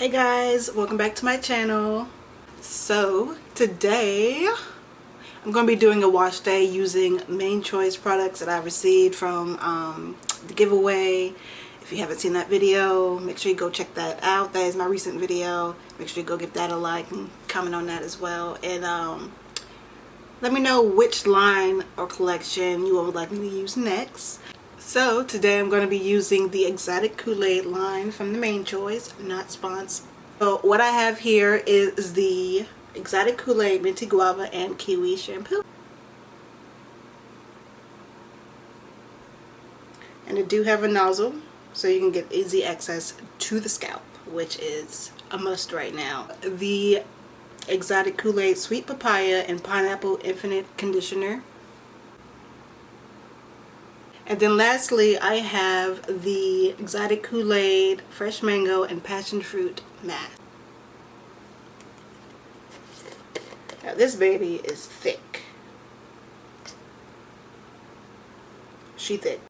Hey guys, welcome back to my channel. So today I'm going to be doing a wash day using Main Choice products that I received from the giveaway. If you haven't seen that video, make sure you go check that out. That is my recent video. Make sure you go give that a like and comment on that as well. And let me know which line or collection you would like me to use next. So today I'm going to be using the exotic Kool-Aid line from the Main Choice, not sponsored. So what I have here is the exotic Kool-Aid minty guava and kiwi shampoo. And I do have a nozzle so you can get easy access to the scalp, which is a must right now. The exotic Kool-Aid sweet papaya and pineapple infinite conditioner. And then lastly, I have the exotic Kool-Aid fresh mango and passion fruit mask. Now this baby is thick. She thick.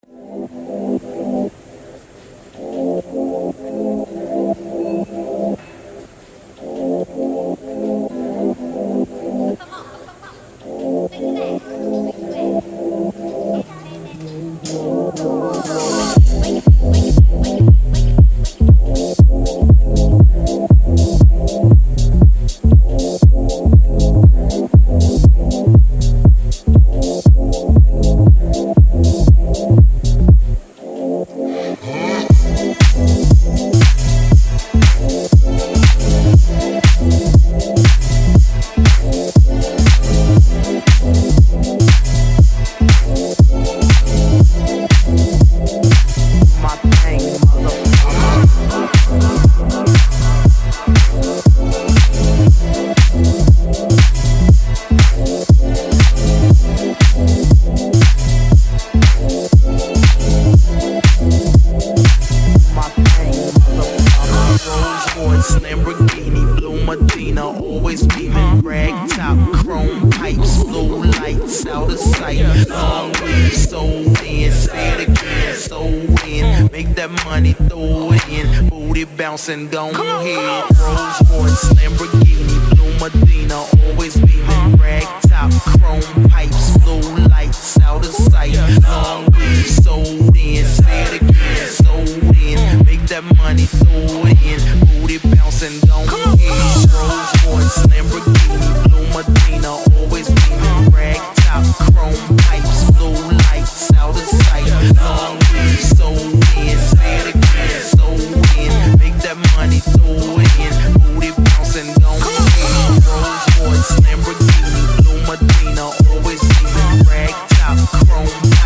Lamborghini, blue Medina, always beaming, rag top, chrome pipes, blue lights out of sight. Long weed, so in, say it again, so in, make that money, throw it in, booty bouncing, don't hit. Rolls Royce, Lamborghini, blue Medina, always beaming, rag top, chrome pipes, blue lights out of sight. Long weed, so in, say it again, so in, make that money, throw it in, booty bouncing, don't hit. Rolls Royce, Lamborghini, blue Medina, always beaming, rag top, chrome pipes, blue lights out of sight. Long weed, so in, say it again, so in, make that money, throw it in, booty bouncing, don't hit. Rolls Royce, Lamborghini, blue Medina, always beaming, rag top, chrome pipes,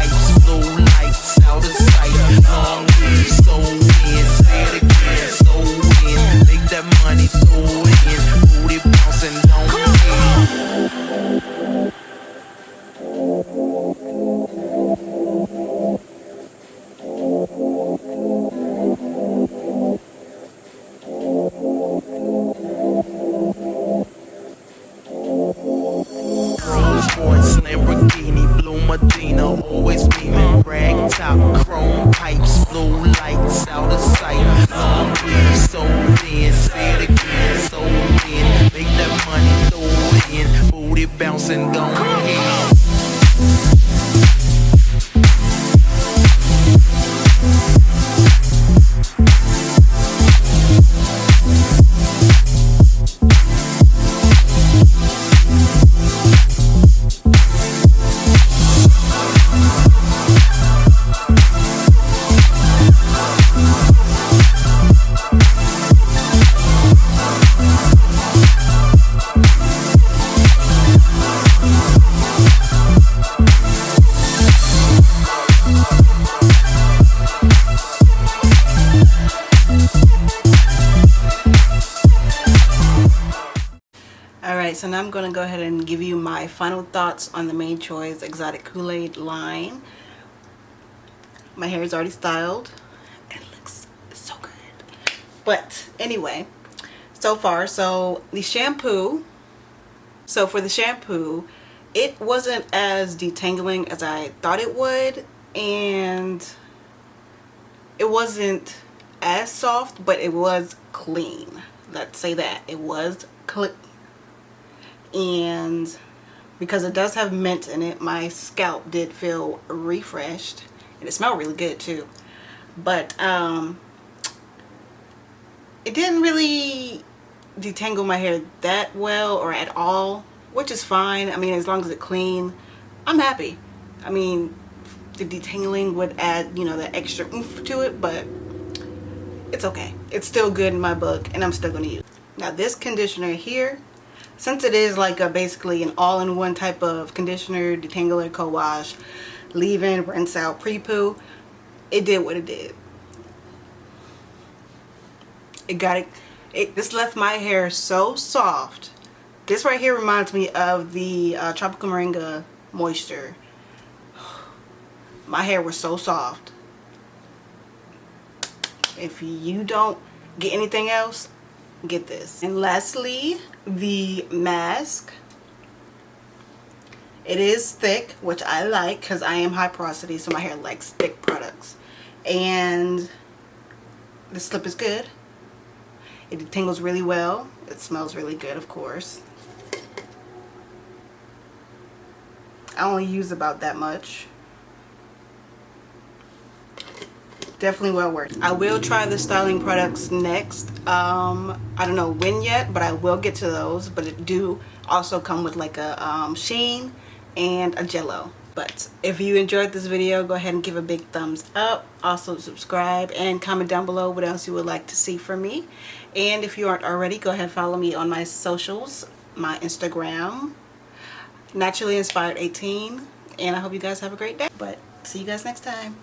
blue lights out of sight. Long weed, so in, say it again, so in, make that money, throw it in, booty bouncing, don't hit. Rolls Royce, Lamborghini, blue Medina, always beaming, rag top, chrome pipes, blue lights out of sight. Long weed, so in, say it again, so in, make that money, throw it in, booty bouncing, don't hit. Alright, so now I'm going to go ahead and give you my final thoughts on the Main Choice exotic Kool-Aid line. My hair is already styled. It looks so good. But anyway, so far, so the shampoo. So for the shampoo, it wasn't as detangling as I thought it would, and it wasn't as soft, but it was clean. Let's say that. It was clean. And because it does have mint in it, my scalp did feel refreshed. And it smelled really good too. But it didn't really detangle my hair that well or at all, which is fine. I mean, as long as it's clean, I'm happy. I mean, the detangling would add, you know, the extra oomph to it, but it's okay. It's still good in my book, and I'm still going to use it. Now this conditioner here, since it is like a basically an all-in-one type of conditioner, detangler, co-wash, leave-in, rinse out, pre-poo, it did what it did. This left my hair so soft. This right here reminds me of the Tropical Moringa Moisture. My hair was so soft. If you don't get anything else, get this. And lastly, the mask. It is thick, which I like because I am high porosity, so my hair likes thick products. And the slip is good. It detangles really well. It smells really good, of course. I only use about that much. Definitely well worth it. I will try the styling products next. I don't know when yet, but I will get to those. But it do also come with like a sheen and a jello. But if you enjoyed this video, go ahead and give a big thumbs up. Also subscribe and comment down below what else you would like to see from me. And if you aren't already, go ahead and follow me on my socials, my Instagram, Naturally Inspired 18. And I hope you guys have a great day. But see you guys next time.